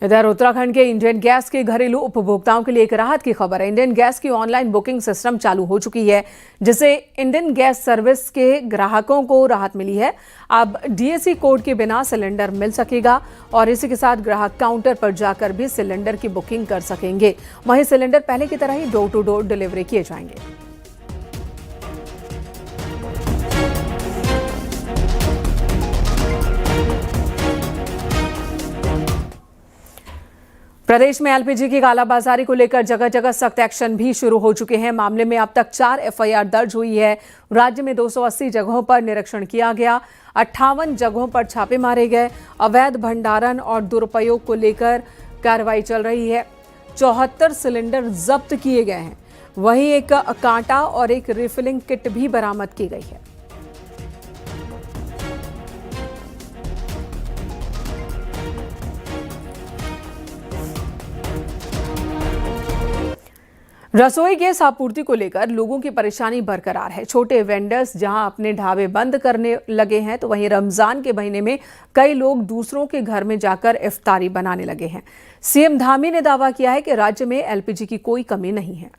इधर उत्तराखंड के Indian gas के घरेलू उपभोक्ताओं के लिए एक राहत की खबर है। इंडियन गैस की ऑनलाइन बुकिंग सिस्टम चालू हो चुकी है, जिससे इंडियन गैस सर्विस के ग्राहकों को राहत मिली है। अब डीएसी कोड के बिना सिलेंडर मिल सकेगा और इसी के साथ ग्राहक काउंटर पर जाकर भी सिलेंडर की बुकिंग कर सकेंगे। वहीं सिलेंडर पहले की तरह ही डोर टू डोर डिलीवरी किए जाएंगे। प्रदेश में एलपीजी की कालाबाजारी को लेकर जगह जगह सख्त एक्शन भी शुरू हो चुके हैं। मामले में अब तक 4 एफआईआर दर्ज हुई है। राज्य में 280 जगहों पर निरीक्षण किया गया, 58 जगहों पर छापे मारे गए। अवैध भंडारण और दुरुपयोग को लेकर कार्रवाई चल रही है। 74 सिलेंडर जब्त किए गए हैं। वहीं एक कांटा और एक रिफिलिंग किट भी बरामद की गई है। रसोई गैस आपूर्ति को लेकर लोगों की परेशानी बरकरार है। छोटे वेंडर्स जहां अपने ढाबे बंद करने लगे हैं, तो वहीं रमजान के महीने में कई लोग दूसरों के घर में जाकर इफ्तारी बनाने लगे हैं। सीएम धामी ने दावा किया है कि राज्य में एलपीजी की कोई कमी नहीं है।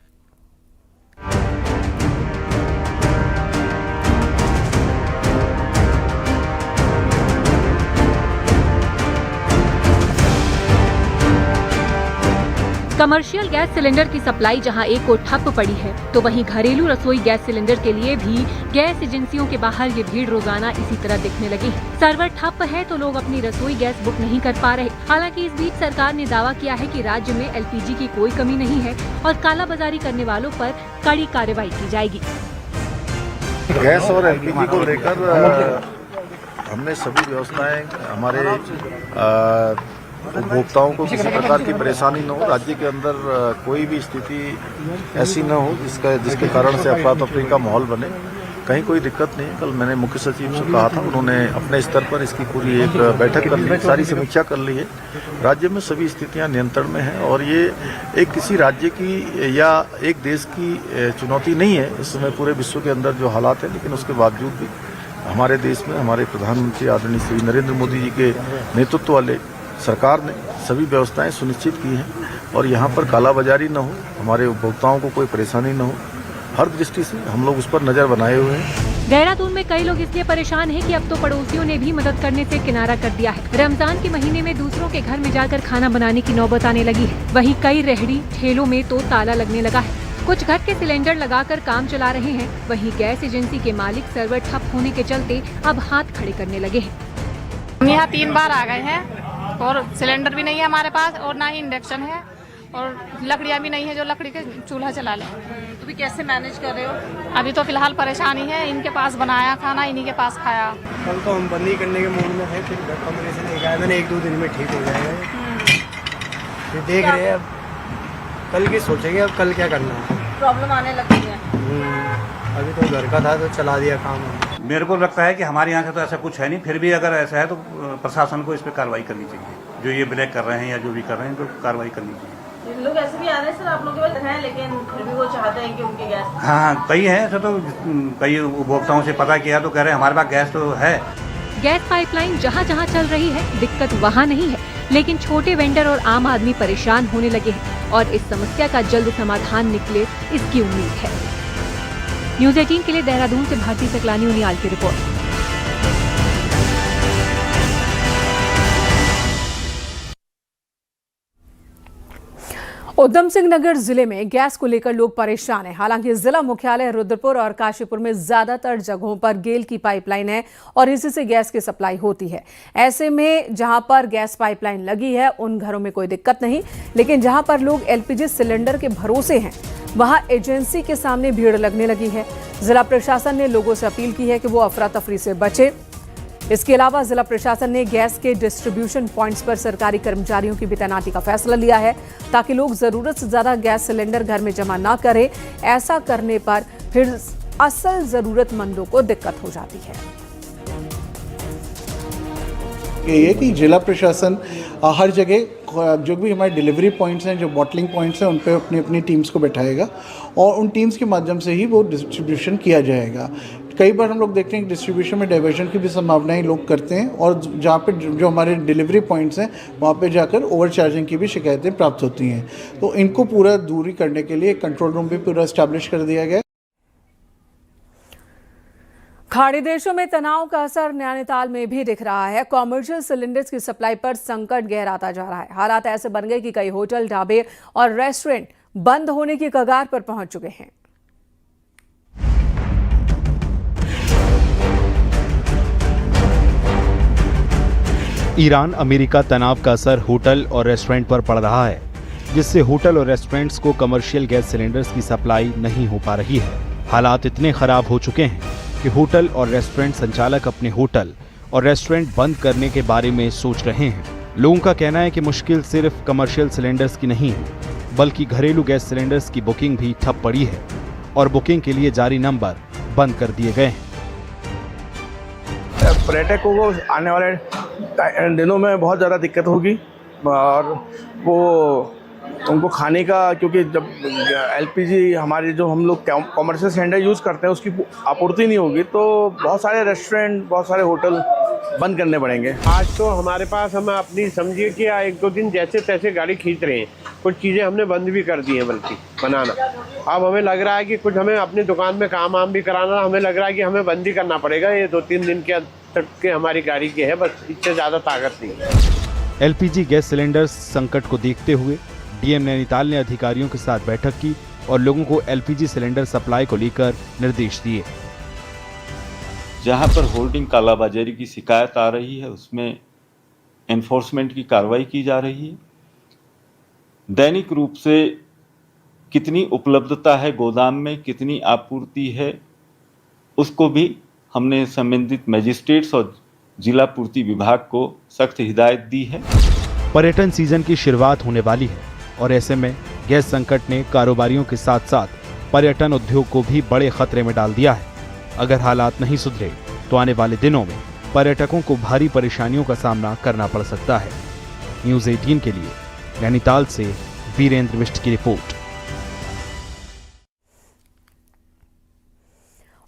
कमर्शियल गैस सिलेंडर की सप्लाई जहां एक को ठप पड़ी है, तो वहीं घरेलू रसोई गैस सिलेंडर के लिए भी गैस एजेंसियों के बाहर ये भीड़ रोजाना इसी तरह दिखने लगी है। सर्वर ठप है तो लोग अपनी रसोई गैस बुक नहीं कर पा रहे। हालांकि इस बीच सरकार ने दावा किया है कि राज्य में एलपीजी की कोई कमी नहीं है और कालाबाजारी करने वालों पर कड़ी कार्रवाई की जाएगी। गैस और एलपीजी को लेकर हमने सभी व्यवस्थाएं हमारे उपभोक्ताओं को किसी प्रकार की परेशानी न हो, राज्य के अंदर कोई भी स्थिति ऐसी न हो जिसके कारण से अफरा तफरी का माहौल बने। कहीं कोई दिक्कत नहीं है। कल मैंने मुख्य सचिव से कहा था, उन्होंने अपने स्तर पर इसकी पूरी एक बैठक कर ली, सारी समीक्षा कर ली है। राज्य में सभी स्थितियां नियंत्रण में हैं और ये एक किसी राज्य की या एक देश की चुनौती नहीं है। इस समय पूरे विश्व के अंदर जो हालात है, लेकिन उसके बावजूद भी हमारे देश में हमारे प्रधानमंत्री आदरणीय श्री नरेंद्र मोदी जी के नेतृत्व वाले सरकार ने सभी व्यवस्थाएं सुनिश्चित की हैं और यहाँ पर कालाबाजारी न हो, हमारे उपभोक्ताओं को कोई परेशानी न हो, हर दृष्टि से हम लोग उस पर नजर बनाए हुए हैं। देहरादून में कई लोग इसलिए परेशान हैं कि अब तो पड़ोसियों ने भी मदद करने से किनारा कर दिया है। रमजान के महीने में दूसरों के घर में जाकर खाना बनाने की नौबत आने लगी है। वहीं कई रेहड़ी ठेलों में तो ताला लगने लगा है। कुछ घर के सिलेंडर लगाकर काम चला रहे हैं। वहीं गैस एजेंसी के मालिक सर्वर ठप होने के चलते अब हाथ खड़े करने लगे हैं। हम यहाँ 3 बार आ गए हैं और सिलेंडर भी नहीं है हमारे पास और ना ही इंडक्शन है और लकड़ियाँ भी नहीं है जो लकड़ी के चूल्हा चला ले। तो भी कैसे मैनेज कर रहे हो? अभी तो फिलहाल परेशानी है। इनके पास बनाया खाना, इन्हीं के पास खाया। कल तो हम बंदी करने के मूड में थे, फिर कमरे से लेके आए। मैंने 1-2 दिन में ठीक हो जाएगा। फिर देख रहे हैं, अब कल की सोचेंगे अब कल क्या करना है। प्रॉब्लम आने लगी है। अभी तो घर का था तो चला दिया काम। मेरे को लगता है कि हमारे यहाँ से तो ऐसा कुछ है नहीं, फिर भी अगर ऐसा है तो प्रशासन को इस पर कार्रवाई करनी चाहिए। जो ये ब्लैक कर रहे हैं या जो भी कर रहे हैं, तो कार्रवाई करनी चाहिए। लोग ऐसे भी आ रहे हैं सर, आप लोग के पास हैं, लेकिन फिर भी वो चाहते हैं कि उनकी गैस। हाँ, कई हैं ऐसा, तो कई उपभोक्ताओं से पता किया तो कह रहे हैं हमारे पास गैस तो है। गैस पाइपलाइन जहाँ जहाँ चल रही है, दिक्कत वहाँ नहीं है, लेकिन छोटे वेंडर और आम आदमी परेशान होने लगे हैं और इस समस्या का जल्द समाधान निकले, इसकी उम्मीद है। न्यूज़ 18 के लिए देहरादून से भारती सकलानी उनियाल की रिपोर्ट। उधम सिंह नगर जिले में गैस को लेकर लोग परेशान हैं। हालांकि जिला मुख्यालय रुद्रपुर और काशीपुर में ज्यादातर जगहों पर गेल की पाइपलाइन है और इसी से गैस की सप्लाई होती है। ऐसे में जहां पर गैस पाइपलाइन लगी है उन घरों में कोई दिक्कत नहीं, लेकिन जहां पर लोग एलपीजी सिलेंडर के भरोसे हैं, वहां एजेंसी के सामने भीड़ लगने लगी है। जिला प्रशासन ने लोगों से अपील की है कि वो अफरा तफरी से बचे। इसके अलावा जिला प्रशासन ने गैस के डिस्ट्रीब्यूशन पॉइंट्स पर सरकारी कर्मचारियों की भी तैनाती का फैसला लिया है, ताकि लोग जरूरत से ज्यादा गैस सिलेंडर घर में जमा ना करें। ऐसा करने पर फिर असल जरूरतमंदों को दिक्कत हो जाती है। ये कि जिला प्रशासन हर जगह जो भी हमारे डिलीवरी पॉइंट्स हैं, जो बॉटलिंग पॉइंट्स हैं, उन पे अपनी अपनी टीम्स को बैठाएगा और उन टीम्स के माध्यम से ही वो डिस्ट्रीब्यूशन किया जाएगा। कई बार हम लोग देखते हैं कि डिस्ट्रीब्यूशन में डाइवर्जन की भी संभावनाएं लोग करते हैं और जहाँ पे जो हमारे डिलीवरी पॉइंट्स हैं वहाँ पे जाकर ओवर चार्जिंग की भी शिकायतें प्राप्त होती हैं। तो इनको पूरा दूरी करने के लिए एक कंट्रोल रूम भी पूरा इस्टेब्लिश कर दिया गया है। खाड़ी देशों में तनाव का असर नैनीताल में भी दिख रहा है। कॉमर्शियल सिलेंडर्स की सप्लाई पर संकट गहराता जा रहा है। हालात ऐसे बन गए कि कई होटल, ढाबे और रेस्टोरेंट बंद होने की कगार पर पहुंच चुके हैं। ईरान अमेरिका तनाव का असर होटल और रेस्टोरेंट पर पड़ रहा है, जिससे होटल और रेस्टोरेंट्स को कमर्शियल गैस सिलेंडर्स की सप्लाई नहीं हो पा रही है। हालात इतने खराब हो चुके हैं कि होटल और रेस्टोरेंट संचालक अपने होटल और रेस्टोरेंट बंद करने के बारे में सोच रहे हैं। लोगों का कहना है कि मुश्किल सिर्फ कमर्शियल सिलेंडर्स की नहीं है, बल्कि घरेलू गैस सिलेंडर्स की बुकिंग भी ठप पड़ी है और बुकिंग के लिए जारी नंबर बंद कर दिए गए हैं। पर्यटकों को आने वाले दिनों में बहुत ज़्यादा दिक्कत होगी और वो उनको खाने का, क्योंकि जब एलपीजी हमारी जो हम लोग कॉमर्शियल सिलेंडर यूज़ करते हैं उसकी आपूर्ति नहीं होगी तो बहुत सारे रेस्टोरेंट, बहुत सारे होटल बंद करने पड़ेंगे। आज तो हमारे पास हम अपनी समझिए कि 1-2 दिन जैसे तैसे गाड़ी खींच रहे हैं। कुछ चीज़ें हमने बंद भी कर दी हैं बल्कि बनाना। अब हमें लग रहा है कि कुछ हमें अपनी दुकान में काम भी कराना, हमें लग रहा है कि हमें बंद ही करना पड़ेगा। ये 2-3 दिन के तक के हमारी गाड़ी की है, बस इससे ज़्यादा ताकत नहीं है। एलपीजी गैस सिलेंडर संकट को देखते हुए डीएम नैनीताल ने अधिकारियों के साथ बैठक की और लोगों को एलपीजी सिलेंडर सप्लाई को लेकर निर्देश दिए। जहां पर होर्डिंग कालाबाजारी की शिकायत आ रही है उसमें एनफोर्समेंट की कार्रवाई की जा रही है। दैनिक रूप से कितनी उपलब्धता है गोदाम में, कितनी आपूर्ति है, उसको भी हमने संबंधित मजिस्ट्रेट्स और जिला पूर्ति विभाग को सख्त हिदायत दी है। पर्यटन सीजन की शुरुआत होने वाली है और ऐसे में गैस संकट ने कारोबारियों के साथ साथ पर्यटन उद्योग को भी बड़े खतरे में डाल दिया है। अगर हालात नहीं सुधरे तो आने वाले दिनों में पर्यटकों को भारी परेशानियों का सामना करना पड़ सकता है। न्यूज़ 18 के लिए नैनीताल से वीरेंद्र बिष्ट की रिपोर्ट।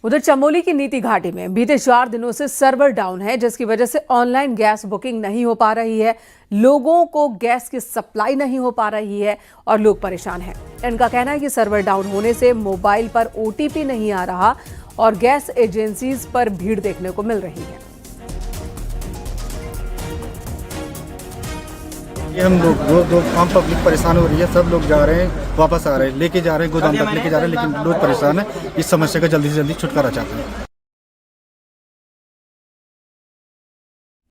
उधर चमोली की नीति घाटी में बीते 4 दिनों से सर्वर डाउन है, जिसकी वजह से ऑनलाइन गैस बुकिंग नहीं हो पा रही है। लोगों को गैस की सप्लाई नहीं हो पा रही है और लोग परेशान हैं। इनका कहना है कि सर्वर डाउन होने से मोबाइल पर ओटीपी नहीं आ रहा और गैस एजेंसीज पर भीड़ देखने को मिल रही है। ये हम लोग जो आम पब्लिक परेशान हो रही है, सब लोग जा रहे हैं, वापस आ रहे हैं, लेके जा रहे हैं, गोदाम तक लेके जा रहे हैं, लेकिन लोग परेशान हैं। इस समस्या का जल्दी से जल्दी छुटकारा चाहते हैं।